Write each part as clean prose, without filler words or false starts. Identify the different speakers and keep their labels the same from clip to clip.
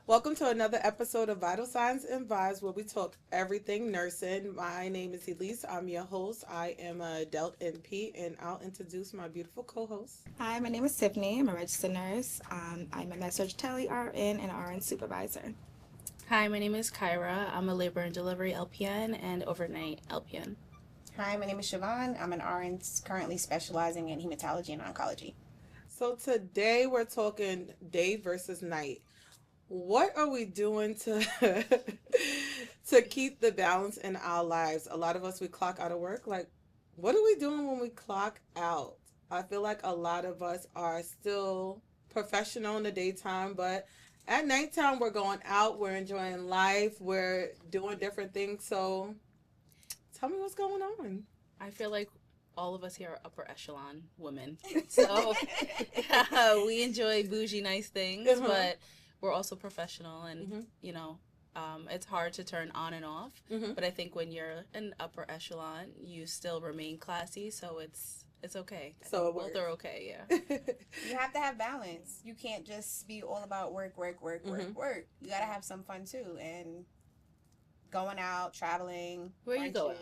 Speaker 1: Welcome to another episode of Vital Signs and Vibes where we talk everything nursing. My name is Elise. I'm your host. I am a adult NP and I'll introduce my beautiful co-host.
Speaker 2: Hi, my name is Tiffany. I'm a registered nurse. I'm a med-surg tele RN and RN supervisor.
Speaker 3: Hi, my name is Kyra. I'm a labor and delivery LPN and overnight LPN.
Speaker 4: Hi, my name is Siobhan. I'm an RN currently specializing in hematology and oncology.
Speaker 1: So today we're talking day versus night. What are we doing to to keep the balance in our lives? A lot of us we clock out of work. Like, what are we doing when we clock out? I feel like a lot of us are still professional in the daytime, but at nighttime we're going out, we're enjoying life, we're doing different things. So tell me what's going on.
Speaker 3: I feel like all of us here are upper echelon women. So we enjoy bougie, nice things, but we're also professional and, it's hard to turn on and off. But I think when you're an upper echelon, you still remain classy. So it's okay.
Speaker 1: So
Speaker 3: both are okay, yeah.
Speaker 4: You have to have balance. You can't just be all about work. You got to have some fun too. And going out, traveling.
Speaker 3: Where you go out?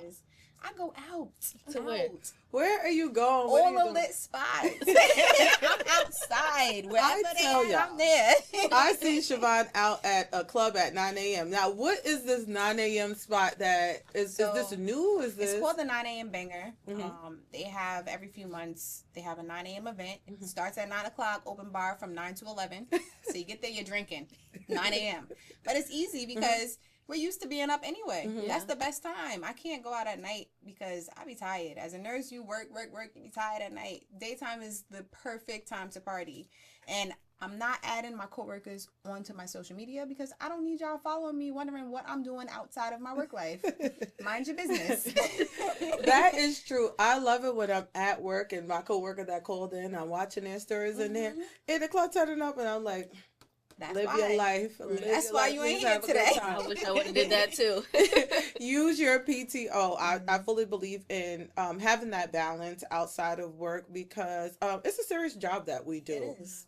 Speaker 4: I go out.
Speaker 3: To where?
Speaker 1: Where are you going?
Speaker 4: All the lit spots. I'm outside. Wherever they are, I'm there.
Speaker 1: I see Siobhan out at a club at 9 a.m. Now, what is this 9 a.m. spot that is this new?
Speaker 4: It's called the 9 a.m. Banger. They have every few months, they have a 9 a.m. event. It starts at 9 o'clock, open bar from 9 to 11. So you get there, you're drinking. 9 a.m. But it's easy because we're used to being up anyway. That's the best time. I can't go out at night because I be tired. As a nurse, you work, you be tired at night. Daytime is the perfect time to party. And I'm not adding my coworkers onto my social media because I don't need y'all following me wondering what I'm doing outside of my work life. Mind your business.
Speaker 1: That is true. I love it when I'm at work and my coworker that called in, I'm watching their stories in there. 8 o'clock turning up and I'm like, live your life.
Speaker 4: That's why you ain't here today.
Speaker 3: I wish I would have did that too.
Speaker 1: Use your PTO. I fully believe in having that balance outside of work because it's a serious job that we do.
Speaker 4: It is.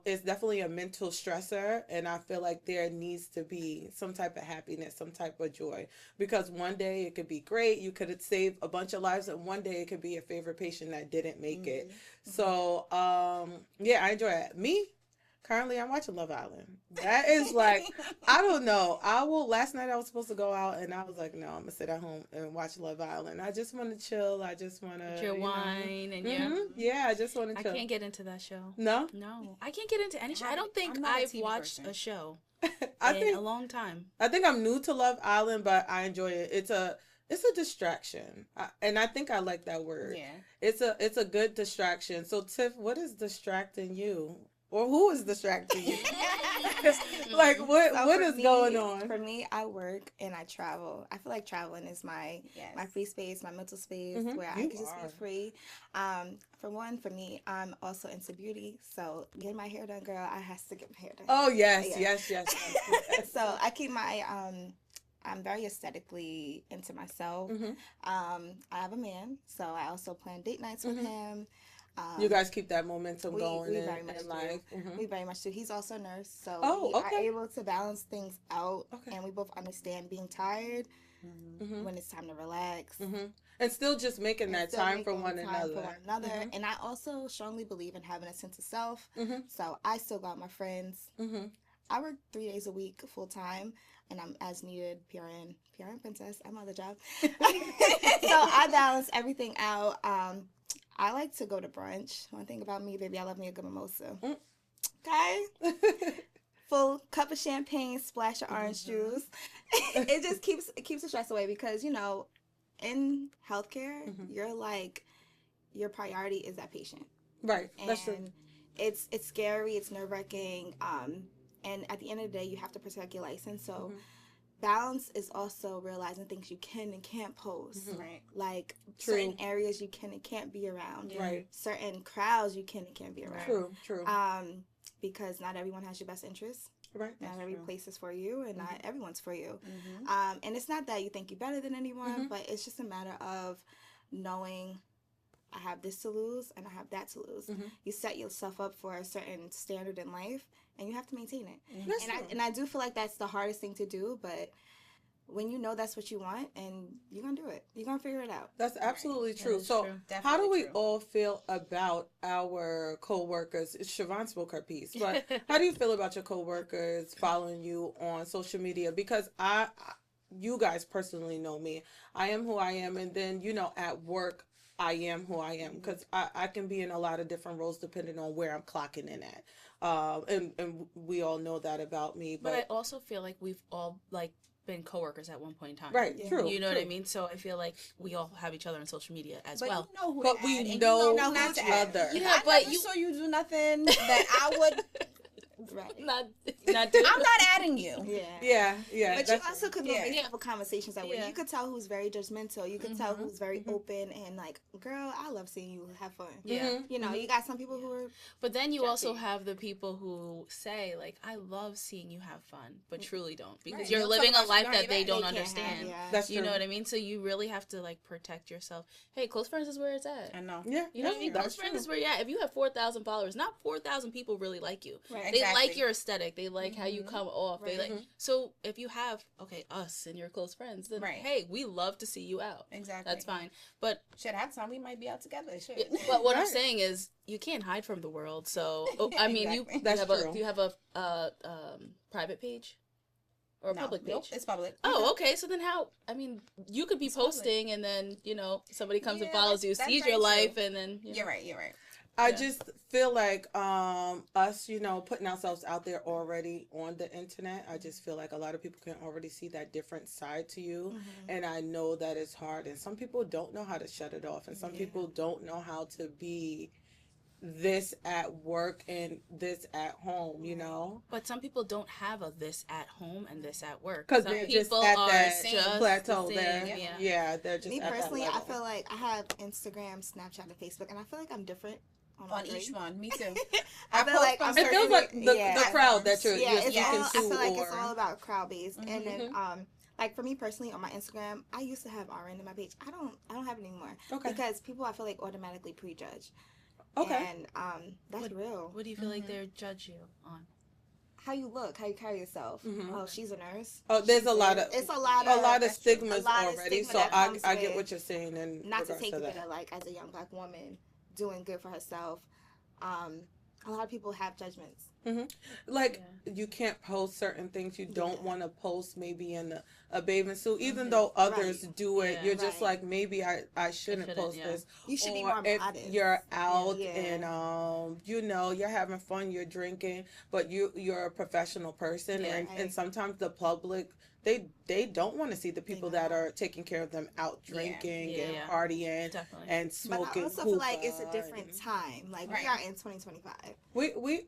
Speaker 1: It's definitely a mental stressor, and I feel like there needs to be some type of happiness, some type of joy. Because one day it could be great, you could save a bunch of lives, and one day it could be your favorite patient that didn't make it. So yeah, I enjoy it. Me. Currently, I'm watching Love Island. That is like, I don't know. Last night I was supposed to go out and I was like, no, I'm going to sit at home and watch Love Island. I just want to chill. I just want to.
Speaker 3: Your wine and your.
Speaker 1: Yeah, I just want to chill.
Speaker 3: I can't get into that show.
Speaker 1: No?
Speaker 3: No. I can't get into any show. I don't think I've watched a show in a long time.
Speaker 1: I think I'm new to Love Island, but I enjoy it. It's a distraction. And I think I like that word.
Speaker 4: Yeah.
Speaker 1: It's a good distraction. So, Tiff, what is distracting you? Or who is distracting you? Like, what is going on?
Speaker 2: For me, I work and I travel. I feel like traveling is my free space, my mental space, where I can just be free. For me, I'm also into beauty. So getting my hair done, girl, I has to get my hair done.
Speaker 1: Oh, yes.
Speaker 2: So I keep my... I'm very aesthetically into myself. I have a man, so I also plan date nights with him.
Speaker 1: You guys keep that momentum going
Speaker 2: we
Speaker 1: in
Speaker 2: very much
Speaker 1: life.
Speaker 2: We very much do. He's also a nurse, so we
Speaker 1: okay.
Speaker 2: are able to balance things out, and we both understand being tired when it's time to relax.
Speaker 1: And still just making that time for one another.
Speaker 2: And I also strongly believe in having a sense of self, so I still got my friends. I work 3 days a week full time, and I'm as needed PRN princess. I'm on the job. So I balance everything out. I like to go to brunch. One thing about me, baby, I love me a good mimosa. Okay? Full cup of champagne, splash of orange juice. It just keeps the stress away because, in healthcare, your priority is that patient.
Speaker 1: Right.
Speaker 2: And
Speaker 1: that's true.
Speaker 2: It's scary, it's nerve-wracking, and at the end of the day, you have to protect your license. So balance is also realizing things you can and can't post.
Speaker 4: Right.
Speaker 2: Like certain areas you can and can't be around.
Speaker 1: Right.
Speaker 2: Certain crowds you can and can't be around.
Speaker 1: True.
Speaker 2: Because not everyone has your best interests.
Speaker 1: Right.
Speaker 2: Not every place is for you, and not everyone's for you. And it's not that you think you're better than anyone, but it's just a matter of knowing I have this to lose and I have that to lose. You set yourself up for a certain standard in life and you have to maintain it.
Speaker 1: That's
Speaker 2: And
Speaker 1: true.
Speaker 2: I do feel like that's the hardest thing to do, but when you know that's what you want and you're going to do it, you're going to figure it out.
Speaker 1: That's absolutely
Speaker 3: That
Speaker 1: true.
Speaker 3: is
Speaker 1: So,
Speaker 3: true.
Speaker 1: how do
Speaker 4: Definitely
Speaker 1: we
Speaker 4: true.
Speaker 1: all feel about our coworkers? Siobhan spoke her piece, but how do you feel about your coworkers following you on social media? Because you guys personally know me. I am who I am, and then at work, I am who I am because I can be in a lot of different roles depending on where I'm clocking in at. And we all know that about me,
Speaker 3: But I
Speaker 1: but
Speaker 3: also feel like we've all like been coworkers at one point in time.
Speaker 1: right,
Speaker 2: Yeah.
Speaker 1: true.
Speaker 3: You know what
Speaker 1: true.
Speaker 3: I mean? So I feel like we all have each other on social media as
Speaker 4: But
Speaker 3: well.
Speaker 4: you know who
Speaker 1: But
Speaker 4: to
Speaker 1: we
Speaker 4: add, and
Speaker 1: know
Speaker 4: you know who not
Speaker 1: each
Speaker 4: to add.
Speaker 1: other.
Speaker 4: If
Speaker 3: Yeah,
Speaker 4: I
Speaker 3: but
Speaker 4: never
Speaker 3: you-
Speaker 4: saw you do nothing that I would.
Speaker 2: Right.
Speaker 3: Not do.
Speaker 4: I'm not adding you.
Speaker 2: Yeah.
Speaker 1: Yeah.
Speaker 2: But you
Speaker 1: that's-
Speaker 2: also could
Speaker 3: Yeah.
Speaker 2: make have conversations that way.
Speaker 3: Yeah.
Speaker 2: You could tell who's very judgmental. You could tell who's very open and like, girl, I love seeing you have fun.
Speaker 3: Yeah.
Speaker 1: Mhm.
Speaker 2: You know, you got some people who are
Speaker 3: But then you also
Speaker 2: Jeffy.
Speaker 3: have the people who say, like, I love seeing you have fun, but truly don't. Because
Speaker 4: Right.
Speaker 3: you're
Speaker 4: They'll
Speaker 3: living
Speaker 4: talk
Speaker 3: a
Speaker 4: about
Speaker 3: life
Speaker 4: you
Speaker 3: that
Speaker 4: behind
Speaker 3: they
Speaker 4: your
Speaker 3: don't
Speaker 4: back.
Speaker 2: they can't have,
Speaker 3: understand.
Speaker 2: yeah.
Speaker 1: That's
Speaker 3: You know
Speaker 1: true.
Speaker 3: what I mean? So you really have to, like, protect yourself. Hey, close friends is where it's at.
Speaker 4: I know.
Speaker 1: Yeah,
Speaker 3: You know what I mean?
Speaker 1: that's
Speaker 3: Close friends
Speaker 1: true.
Speaker 3: is where you're at. If you have 4,000 followers, not 4,000 people really like you.
Speaker 2: right.
Speaker 3: They
Speaker 4: Exactly.
Speaker 3: like your aesthetic. They like how you come off. They like so if you have us and your close friends, then
Speaker 4: Right.
Speaker 3: hey, we love to see you out.
Speaker 4: Exactly.
Speaker 3: That's fine. But
Speaker 4: Shit, half the time we might be out together. Shit.
Speaker 3: but what I'm
Speaker 1: Right.
Speaker 3: saying is you can't hide from the world. So I mean,
Speaker 4: Exactly.
Speaker 1: That's
Speaker 3: have
Speaker 1: true.
Speaker 3: do you have a private page or a
Speaker 4: No.
Speaker 3: public page?
Speaker 4: Nope, it's public.
Speaker 3: Oh, okay. So then how? I mean, you could be
Speaker 4: It's public.
Speaker 3: posting, and then somebody comes and
Speaker 4: Yeah,
Speaker 3: follows you,
Speaker 4: that's
Speaker 3: sees
Speaker 4: very
Speaker 3: your life,
Speaker 4: true.
Speaker 3: and then
Speaker 4: You're right. You're right.
Speaker 1: I
Speaker 3: Yeah.
Speaker 1: just feel like us, putting ourselves out there already on the internet. I just feel like a lot of people can already see that different side to you, and I know that it's hard. And some people don't know how to shut it off, and some people don't know how to be this at work and this at home.
Speaker 3: But some people don't have a this at home and this at work.
Speaker 1: Because
Speaker 3: Some
Speaker 1: they're just
Speaker 3: people
Speaker 1: at
Speaker 3: are
Speaker 1: that
Speaker 3: just
Speaker 1: plateau
Speaker 3: the
Speaker 1: there.
Speaker 3: same,
Speaker 1: Yeah, they're just
Speaker 2: Me
Speaker 1: at
Speaker 2: personally,
Speaker 1: that
Speaker 2: I
Speaker 1: level.
Speaker 2: feel like I have Instagram, Snapchat, and Facebook, and I feel like I'm different on, all
Speaker 4: On
Speaker 2: three.
Speaker 4: each one. Me too.
Speaker 2: I feel like
Speaker 4: post
Speaker 2: I'm
Speaker 4: on
Speaker 1: It feels
Speaker 4: certain-
Speaker 1: like the
Speaker 2: yeah.
Speaker 1: crowd that you're
Speaker 2: Yeah, it's
Speaker 1: speaking
Speaker 2: all. I
Speaker 1: to,
Speaker 2: feel like
Speaker 1: or
Speaker 2: it's all about crowd based, and then
Speaker 1: Mm-hmm.
Speaker 2: like for me personally on my Instagram, I used to have RN in my page. I don't have it anymore.
Speaker 1: Okay.
Speaker 2: Because people I feel like automatically prejudge.
Speaker 1: okay.
Speaker 2: And that's real.
Speaker 3: What do you feel like they judge you on?
Speaker 2: How you look, how you carry yourself.
Speaker 1: Mhm.
Speaker 2: Oh, she's a nurse.
Speaker 1: Oh, there's
Speaker 2: She's
Speaker 1: a lot of
Speaker 2: it's a lot
Speaker 1: of
Speaker 2: that's
Speaker 1: stigmas
Speaker 2: a lot of
Speaker 1: already.
Speaker 2: stigma
Speaker 1: So
Speaker 2: that
Speaker 1: I
Speaker 2: comes
Speaker 1: get
Speaker 2: with-
Speaker 1: what you're saying, and
Speaker 2: not to take it better, like as a young black woman doing good for herself. A lot of people have judgments.
Speaker 1: Like you can't post certain things you don't want to post, maybe in a bathing suit, even though others
Speaker 2: Right.
Speaker 1: do it.
Speaker 3: Yeah.
Speaker 1: You're just
Speaker 2: Right.
Speaker 1: like, maybe I shouldn't post
Speaker 3: yeah.
Speaker 1: this.
Speaker 2: You should be
Speaker 1: Or
Speaker 2: more
Speaker 1: if
Speaker 2: modest.
Speaker 1: you're out
Speaker 2: Yeah.
Speaker 1: and you're having fun, you're drinking, but you're a professional person,
Speaker 3: Yeah.
Speaker 1: and sometimes the public they don't want to see the people that are taking care of them out drinking
Speaker 3: Yeah.
Speaker 1: and
Speaker 3: Yeah.
Speaker 1: partying
Speaker 3: Definitely.
Speaker 1: and
Speaker 2: But
Speaker 1: smoking.
Speaker 2: I also feel like it's a
Speaker 1: hookah
Speaker 2: different
Speaker 1: and-
Speaker 2: time. Like
Speaker 4: Right.
Speaker 2: we are in 2025.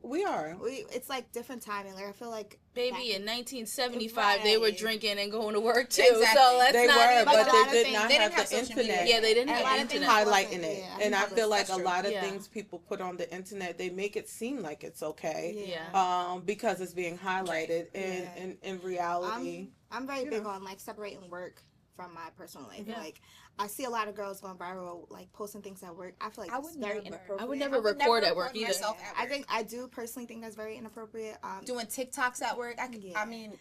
Speaker 1: We are.
Speaker 2: It's like different timing. Like I feel like
Speaker 3: Baby, in 1975, they were
Speaker 2: Right.
Speaker 3: drinking and going to work too.
Speaker 4: Exactly.
Speaker 3: So let's
Speaker 1: They
Speaker 3: not
Speaker 1: were,
Speaker 3: even.
Speaker 2: Like,
Speaker 1: but
Speaker 2: a lot
Speaker 1: they
Speaker 2: of
Speaker 1: did
Speaker 2: things-
Speaker 1: not
Speaker 4: They didn't
Speaker 1: have
Speaker 4: have
Speaker 1: the
Speaker 4: social media.
Speaker 1: internet.
Speaker 3: Yeah, they didn't
Speaker 2: And a
Speaker 3: have
Speaker 2: lot
Speaker 3: the
Speaker 2: of things
Speaker 3: internet.
Speaker 1: Highlighting
Speaker 2: wasn't-
Speaker 1: it,
Speaker 2: yeah,
Speaker 1: and I
Speaker 2: public.
Speaker 1: feel like
Speaker 4: That's
Speaker 1: a
Speaker 4: true.
Speaker 1: lot of
Speaker 3: Yeah.
Speaker 1: things people put on the internet, they make it seem like it's okay,
Speaker 3: Yeah.
Speaker 1: because it's being highlighted. And
Speaker 2: Yeah.
Speaker 1: in reality,
Speaker 2: I'm very
Speaker 1: you
Speaker 2: big
Speaker 1: know.
Speaker 2: on like separating work from my personal life.
Speaker 3: Yeah.
Speaker 2: Like I see a lot of girls going viral, like posting things at work. I feel like
Speaker 4: I
Speaker 2: it's
Speaker 4: would
Speaker 2: very
Speaker 4: never.
Speaker 2: inappropriate.
Speaker 3: I would never record at work either.
Speaker 4: myself
Speaker 2: Yeah,
Speaker 4: at
Speaker 2: I
Speaker 4: work.
Speaker 2: think I do personally think that's very inappropriate.
Speaker 4: Doing TikToks at work.
Speaker 2: Yeah.
Speaker 4: I mean,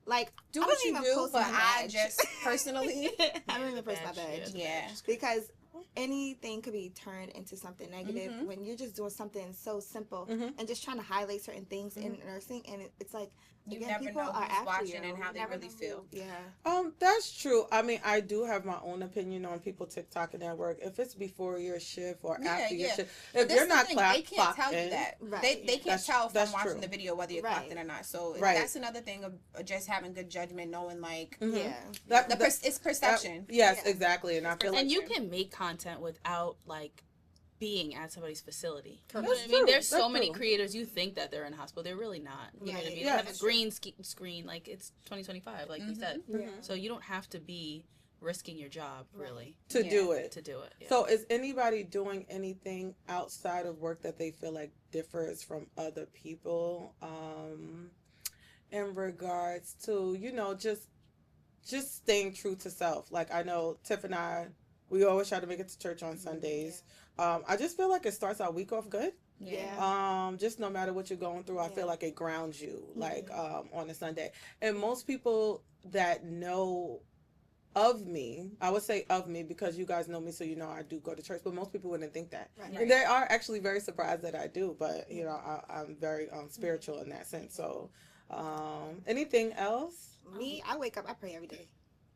Speaker 2: like
Speaker 4: do
Speaker 2: I
Speaker 4: what
Speaker 2: don't
Speaker 4: you
Speaker 2: even
Speaker 4: do,
Speaker 2: post
Speaker 4: but
Speaker 2: my
Speaker 4: I
Speaker 2: badge.
Speaker 4: just personally,
Speaker 2: I don't even post my
Speaker 3: Badge,
Speaker 2: badge
Speaker 4: yeah.
Speaker 2: because anything could be turned into something negative
Speaker 4: Mhm.
Speaker 2: when you're just doing something so simple
Speaker 1: Mhm.
Speaker 2: and just trying to highlight certain things in nursing, and it's like
Speaker 4: You
Speaker 2: again,
Speaker 4: never
Speaker 2: people
Speaker 4: know
Speaker 2: are
Speaker 4: who's
Speaker 2: after
Speaker 4: watching
Speaker 2: you.
Speaker 4: and how
Speaker 2: You
Speaker 4: they
Speaker 2: never
Speaker 4: really
Speaker 2: know
Speaker 4: feel.
Speaker 2: Yeah.
Speaker 1: that's true. I mean, I do have my own opinion on people TikToking at work. If it's before your shift or
Speaker 4: Yeah,
Speaker 1: after your
Speaker 4: yeah.
Speaker 1: shift,
Speaker 4: But
Speaker 1: if
Speaker 4: this
Speaker 1: you're
Speaker 4: is the
Speaker 1: not
Speaker 4: thing,
Speaker 1: clocked
Speaker 4: they can't tell you
Speaker 1: in,
Speaker 4: that.
Speaker 2: Right.
Speaker 4: They can't
Speaker 1: That's-
Speaker 4: tell if
Speaker 1: that's
Speaker 4: I'm watching
Speaker 1: true.
Speaker 4: the video whether you're clocked
Speaker 2: Right.
Speaker 4: in or not. So
Speaker 1: Right.
Speaker 4: that's another thing of just having good judgment, knowing like
Speaker 1: Mhm.
Speaker 2: Yeah.
Speaker 4: it's perception.
Speaker 1: yes,
Speaker 2: Yeah.
Speaker 1: exactly. And I feel like
Speaker 3: And you can make content without like being at somebody's facility. You know
Speaker 1: That's
Speaker 3: what I mean?
Speaker 1: true.
Speaker 3: There's so
Speaker 1: That's
Speaker 3: many
Speaker 1: true.
Speaker 3: creators you think that they're in a hospital, they're really not. You know what I mean?
Speaker 1: Yeah,
Speaker 3: They have a
Speaker 1: that's
Speaker 3: green screen, like it's 2025, like we said.
Speaker 2: Yeah.
Speaker 3: So you don't have to be risking your job really
Speaker 1: to
Speaker 4: Yeah.
Speaker 1: do it.
Speaker 3: to do it. Yeah.
Speaker 1: So, is anybody doing anything outside of work that they feel like differs from other people, in regards to just staying true to self? Like I know Tiff and I We always try to make it to church on Sundays. I just feel like it starts our week off good. Just no matter what you're going through, I feel like it grounds you, like on a Sunday. And most people that know of me, I would say of me because you guys know me, so you know I do go to church, but most people wouldn't think that. Right. And they are actually very surprised that I do, but you know, I'm very spiritual in that sense. So anything else?
Speaker 2: Me, I wake up, I pray every day.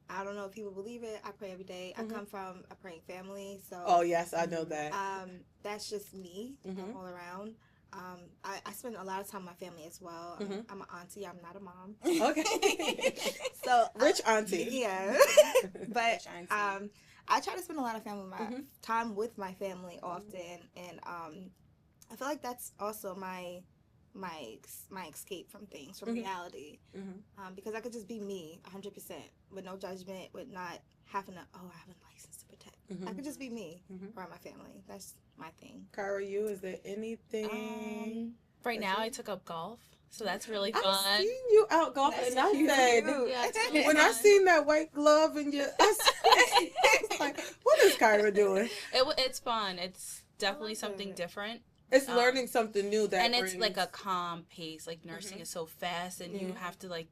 Speaker 2: I don't know if people believe it. I pray every day. I come from a praying family, so.
Speaker 1: Oh yes, I know that.
Speaker 2: That's just me all around. I spend a lot of time with my family as well. I'm an auntie. I'm not a mom.
Speaker 1: Okay.
Speaker 2: So
Speaker 1: rich auntie.
Speaker 2: Yeah. But I try to spend a lot of time with my family often, and I feel like that's also my escape from things, from reality, because I could just be me 100% with no judgment, with not having I have a license to protect. I could just be me around my family. That's my thing.
Speaker 1: Kyra, is there anything?
Speaker 3: Right now, I took up golf, so that's really fun.
Speaker 1: I've seen you out golfing, and I said, when I seen that white glove in your, I was like, what is Kyra doing?
Speaker 3: It's fun. It's definitely something different.
Speaker 1: It's learning something new that
Speaker 3: and
Speaker 1: brings...
Speaker 3: it's like a calm pace. Like nursing is so fast, and you have to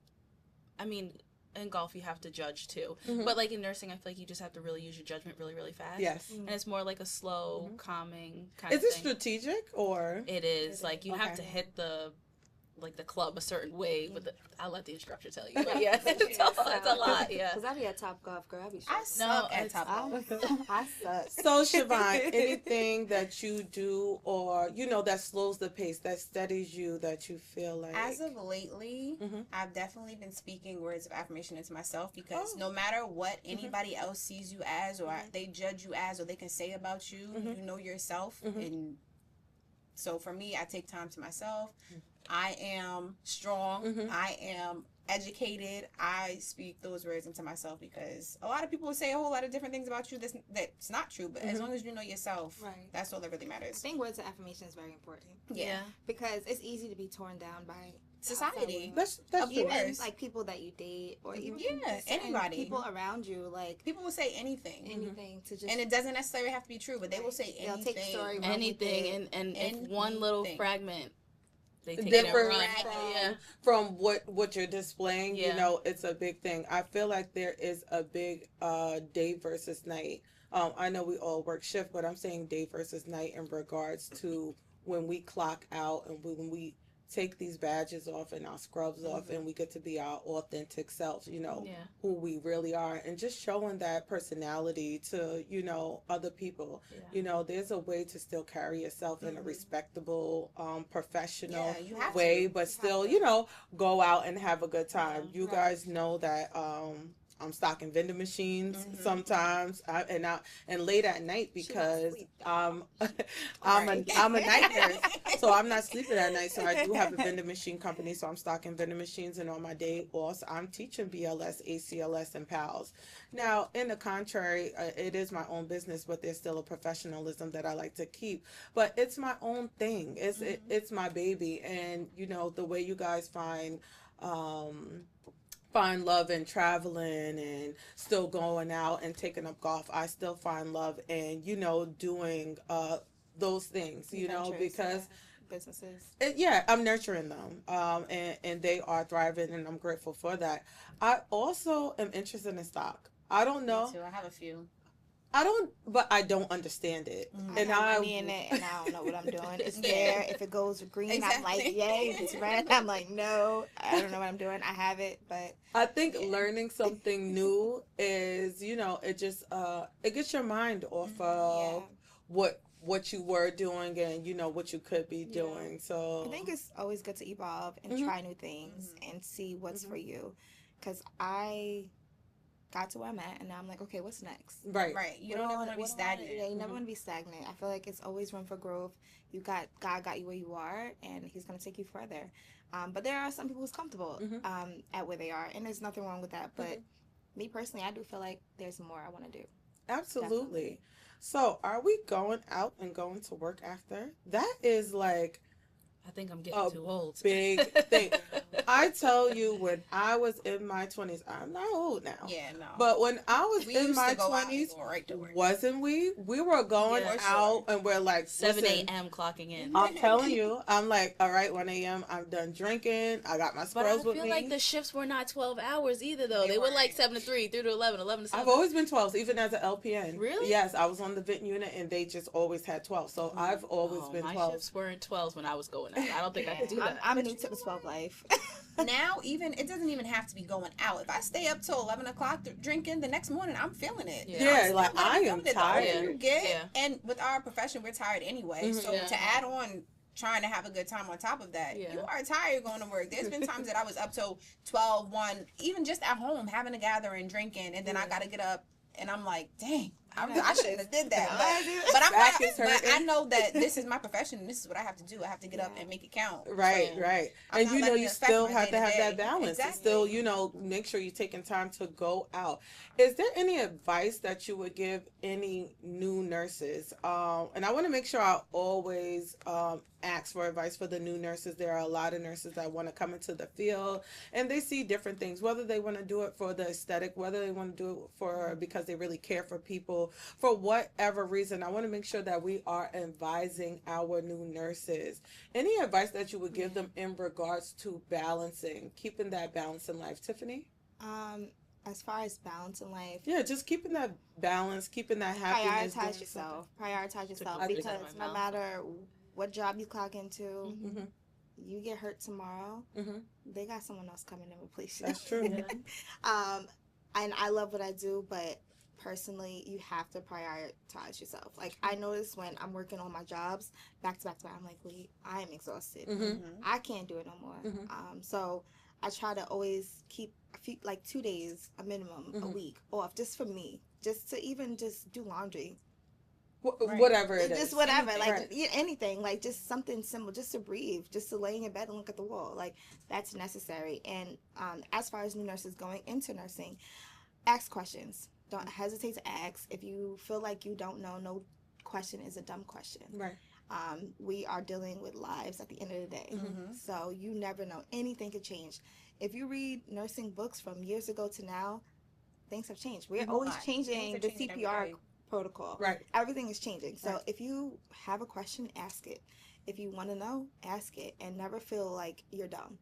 Speaker 3: in golf you have to judge too. But like in nursing, I feel like you just have to really use your judgment really, really fast.
Speaker 1: Yes.
Speaker 3: And it's more like a slow, calming kind of
Speaker 1: thing.
Speaker 3: Is
Speaker 1: it strategic or?
Speaker 3: It is. Like you have to hit the club a certain way with I'll let the instructor tell you. But yeah, it's a lot, yeah.
Speaker 2: Because I be a top golf girl.
Speaker 4: I suck at top golf.
Speaker 2: I suck.
Speaker 1: So Siobhan, anything that you do or, that slows the pace, that steadies you, that you feel like?
Speaker 4: As of lately, I've definitely been speaking words of affirmation into myself because no matter what anybody else sees you as or they judge you as or they can say about you, you know yourself. And so for me, I take time to myself. I am strong. I am educated. I speak those words into myself because a lot of people will say a whole lot of different things about you that's not true. But as long as you know yourself, that's all that really matters.
Speaker 2: I think words of affirmation is very important.
Speaker 3: Yeah.
Speaker 2: Because it's easy to be torn down by
Speaker 4: society.
Speaker 1: That's
Speaker 2: even like people that you date or even
Speaker 4: anybody,
Speaker 2: people around you. Like
Speaker 4: people will say anything
Speaker 2: to just,
Speaker 4: and it doesn't necessarily have to be true, but they will say anything. They'll take a story,
Speaker 3: anything, and if one little fragment. They take
Speaker 1: different from what you're displaying, it's a big thing. I feel like there is a big day versus night. I know we all work shift, but I'm saying day versus night in regards to when we clock out and when we take these badges off and our scrubs off and we get to be our authentic selves, who we really are, and just showing that personality to, other people. There's a way to still carry yourself in a respectable, professional way, but still, go out and have a good time. You guys know that I'm stocking vending machines sometimes, and late at night because I'm a night nurse, so I'm not sleeping at night. So I do have a vending machine company, so I'm stocking vending machines, and on my day off, I'm teaching BLS, ACLS, and PALS. Now, in the contrary, it is my own business, but there's still a professionalism that I like to keep. But it's my own thing. It's my baby, and the way you guys find love in traveling and still going out and taking up golf. I still find love in, doing those things, because
Speaker 2: businesses.
Speaker 1: I'm nurturing them. And they are thriving, and I'm grateful for that. I also am interested in stock. I don't know.
Speaker 4: Me too. I have a few.
Speaker 1: But I don't understand it.
Speaker 2: And I have money in it, and I don't know what I'm doing. It's there. If it goes green, I'm like, yay. If it's red, I'm like, no. I don't know what I'm doing. I have it, but
Speaker 1: I think learning something new is, it just it gets your mind off of what you were doing and what you could be doing. So
Speaker 2: I think it's always good to evolve and try new things and see what's for you. Because I got to where I'm at, and now I'm like, okay, what's next?
Speaker 4: Right. You don't want to be stagnant.
Speaker 2: You never want to be stagnant. I feel like it's always room for growth. God got you where you are, and He's going to take you further. But there are some people who's comfortable at where they are, and there's nothing wrong with that. But me personally, I do feel like there's more I want to do.
Speaker 1: Absolutely.
Speaker 2: Definitely.
Speaker 1: So, are we going out and going to work after? That is like
Speaker 3: I think I'm getting too old.
Speaker 1: Big thing. I tell you, when I was in my 20s, I'm not old now.
Speaker 4: Yeah, no.
Speaker 1: But when I was
Speaker 4: We
Speaker 1: in
Speaker 4: used
Speaker 1: my
Speaker 4: to go out and
Speaker 1: 20s,
Speaker 4: go right to work.
Speaker 1: wasn't we? We were going
Speaker 3: Yeah.
Speaker 4: For
Speaker 1: out
Speaker 4: sure.
Speaker 1: and we're like,
Speaker 3: 7
Speaker 1: listen,
Speaker 3: a.m. clocking in.
Speaker 1: I'm telling you, I'm like, all right, 1 a.m., I'm done drinking. I got my
Speaker 3: But I
Speaker 1: squirrels with
Speaker 3: feel
Speaker 1: me.
Speaker 3: like the shifts were not 12 hours either, though. They were like
Speaker 4: weren't.
Speaker 3: 7 to 3, 3 to 11, 11 to 7.
Speaker 1: I've always been 12s, even as an LPN.
Speaker 3: Really?
Speaker 1: Yes, I was on the vent unit and they just always had 12. So I've always been
Speaker 3: My
Speaker 1: 12.
Speaker 3: shifts weren't 12s when I was going out. I don't think I could do that.
Speaker 2: I'm new to the 12 life.
Speaker 4: Now, even it doesn't even have to be going out. If I stay up till 11 o'clock drinking, the next morning I'm feeling it.
Speaker 3: Yeah.
Speaker 1: Yeah,
Speaker 4: I'm still
Speaker 1: like,
Speaker 4: gonna
Speaker 1: I
Speaker 4: be
Speaker 1: am
Speaker 4: feeling it. The
Speaker 1: tired.
Speaker 4: older you get,
Speaker 3: Yeah.
Speaker 4: and with our profession, we're tired anyway. So
Speaker 3: Yeah.
Speaker 4: to add on trying to have a good time on top of that,
Speaker 3: Yeah.
Speaker 4: you are tired going to work. There's been times that I was up till 12, 1, even just at home having a gathering, drinking, and then I got to get up, and I'm like, dang, I shouldn't have did that. But I'm
Speaker 1: Back
Speaker 4: not,
Speaker 1: is
Speaker 4: but
Speaker 1: hurting.
Speaker 4: I know that this is my profession, and this is what I have to do. I have to get up and make it count.
Speaker 1: Right,
Speaker 4: So,
Speaker 1: right.
Speaker 4: I'm
Speaker 1: And
Speaker 4: not
Speaker 1: you know,
Speaker 4: letting
Speaker 1: you
Speaker 4: it affect
Speaker 1: still
Speaker 4: my
Speaker 1: have to have
Speaker 4: day-to-day.
Speaker 1: that balance. And
Speaker 4: Exactly.
Speaker 1: still, you know, make sure you're taking time to go out. Is there any advice that you would give any new nurses? And I want to make sure I always ask for advice for the new nurses. There are a lot of nurses that want to come into the field and they see different things, whether they want to do it for the aesthetic, whether they want to do it for because they really care for people, for whatever reason. I want to make sure that we are advising our new nurses. Any advice that you would give them in regards to balancing, keeping that balance in life, Tiffany?
Speaker 2: As far as balance in life,
Speaker 1: Yeah, just keeping that balance, keeping that happiness.
Speaker 2: prioritize yourself. Prioritize yourself
Speaker 3: complete
Speaker 2: because
Speaker 3: out of my
Speaker 2: no
Speaker 3: mouth.
Speaker 2: matter what job you clock into,
Speaker 1: Mm-hmm.
Speaker 2: you get hurt tomorrow.
Speaker 1: Mm-hmm.
Speaker 2: They got someone else coming to replace you.
Speaker 1: That's true.
Speaker 2: And I love what I do, but personally, you have to prioritize yourself. Like I notice when I'm working on my jobs back to back to back, I'm like, wait, I am exhausted.
Speaker 1: Mm-hmm.
Speaker 2: I can't do it no more.
Speaker 1: Mhm.
Speaker 2: So I try to always keep a few, like 2 days, a minimum, a
Speaker 1: Mhm.
Speaker 2: week off, just for me, just to even just do laundry,
Speaker 4: Right.
Speaker 1: Whatever it is.
Speaker 2: just whatever,
Speaker 4: Anything.
Speaker 2: like
Speaker 1: Right.
Speaker 2: anything, like just something simple, just to breathe, just to lay in your bed and look at the wall, like that's necessary. And as far as new nurses going into nursing, ask questions. Don't hesitate to ask. If you feel like you don't know, no question is a dumb question.
Speaker 1: Right.
Speaker 2: We are dealing with lives at the end of the day.
Speaker 4: Mhm.
Speaker 2: So you never know. Anything could change. If you read nursing books from years ago to now, things have changed. We're
Speaker 4: A
Speaker 2: always
Speaker 4: lot.
Speaker 2: changing
Speaker 4: Things are
Speaker 2: the
Speaker 4: changing every
Speaker 2: CPR
Speaker 4: day.
Speaker 2: protocol.
Speaker 1: Right.
Speaker 2: Everything is changing. So
Speaker 1: Right.
Speaker 2: if you have a question, ask it. If you want to know, ask it. And never feel like you're dumb.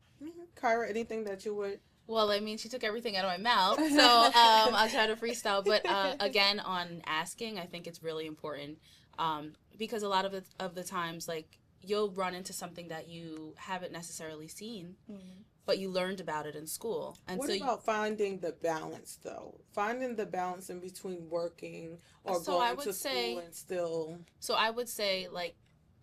Speaker 1: Kyra, anything that you would?
Speaker 3: Well, I mean, she took everything out of my mouth, so I'll try to freestyle. But again, on asking, I think it's really important because a lot of the times, like you'll run into something that you haven't necessarily seen, but you learned about it in school. And
Speaker 1: What
Speaker 3: so
Speaker 1: about finding the balance, though? Finding the balance in between working or
Speaker 3: So I
Speaker 1: going
Speaker 3: would
Speaker 1: to
Speaker 3: say-
Speaker 1: school and still.
Speaker 3: So I would say, like,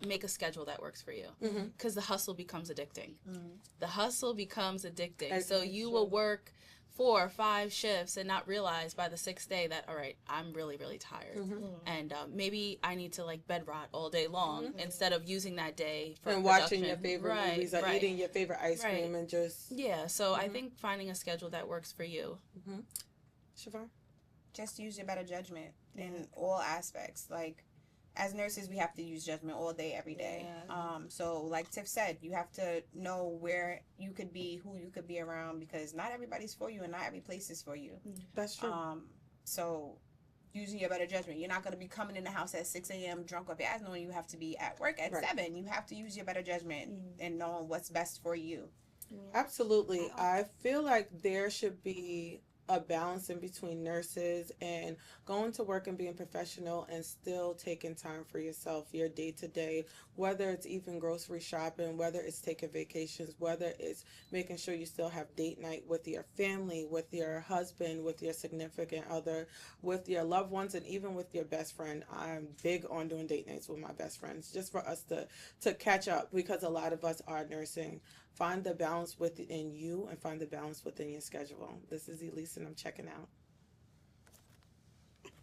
Speaker 3: make a schedule that works for you,
Speaker 1: Mhm.
Speaker 3: because the hustle becomes addicting.
Speaker 4: Mhm.
Speaker 3: The hustle becomes addicting.
Speaker 1: That's
Speaker 3: So
Speaker 1: very
Speaker 3: you
Speaker 1: true.
Speaker 3: will work 4 or 5 shifts and not realize by the 6th day that, all right, I'm really, really tired.
Speaker 1: Mhm.
Speaker 3: And maybe I need to like bed rot all day long instead of using that day for
Speaker 1: And watching your
Speaker 3: production.
Speaker 1: favorite
Speaker 3: Right,
Speaker 1: movies or
Speaker 3: right.
Speaker 1: eating your favorite ice
Speaker 3: Right.
Speaker 1: cream and just.
Speaker 3: Yeah, so I think finding a schedule that works for you.
Speaker 1: Siobhan?
Speaker 4: Just use your better judgment in all aspects. Like, as nurses, we have to use judgment all day, every day. So, like Tiff said, you have to know where you could be, who you could be around, because not everybody's for you and not every place is for you.
Speaker 1: That's true.
Speaker 4: So, using your better judgment. You're not going to be coming in the house at 6 a.m. drunk off your ass, knowing you have to be at work at
Speaker 1: Right.
Speaker 4: 7. You have to use your better judgment and knowing what's best for you.
Speaker 1: Absolutely. I feel like there should be a balance in between nurses and going to work and being professional and still taking time for yourself, your day to day, whether it's even grocery shopping, whether it's taking vacations, whether it's making sure you still have date night with your family, with your husband, with your significant other, with your loved ones, and even with your best friend. I'm big on doing date nights with my best friends just for us to catch up, because a lot of us are nursing. Find the balance within you and find the balance within your schedule. This is Elise and I'm checking out.